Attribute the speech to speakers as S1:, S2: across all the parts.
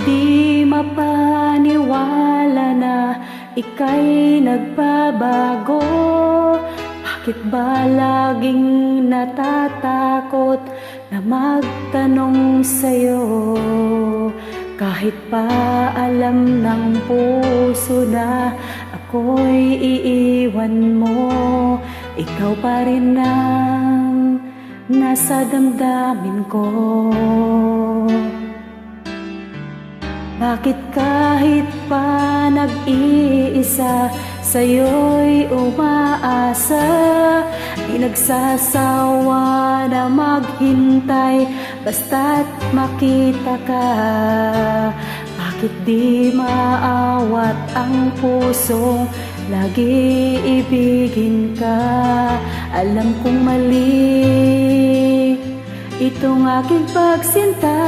S1: di mapaniwala na ika'y nagbabago? Bakit ba laging natatakot na magtanong sa'yo? Kahit pa alam ng puso na ako'y iiwan mo, ikaw pa rin ang nasa damdamin ko. Bakit kahit pa nag-iisa, sa'yo'y umaasa, di nagsasawa na maghintay basta't makita ka? Bakit di maawat ang pusong lagi ibigin ka? Alam kong mali itong aking pagsinta,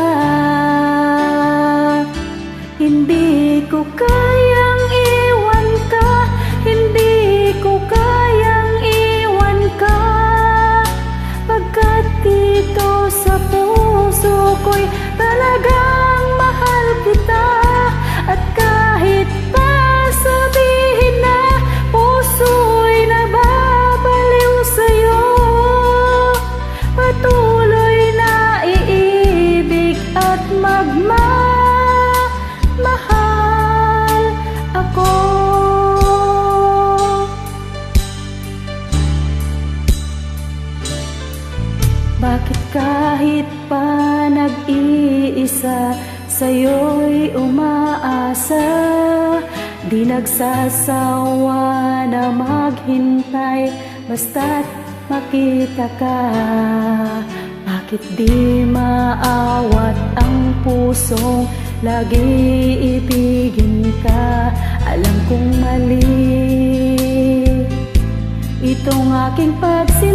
S1: hindi ko kayang iwan ka, hindi ko kayang iwan ka, pagkat dito sa puso ko'y talagang mahal kita. At kahit pa sabihin na puso'y nababaliw sa'yo, patuloy na iibig at mahal ako. Bakit kahit pa nag-iisa, sa'yo'y umaasa, di nagsasawa na maghintay basta't makita ka? Bakit di maawat ang pusong lagi ibigin ka? Alam kong mali itong aking pagsinta,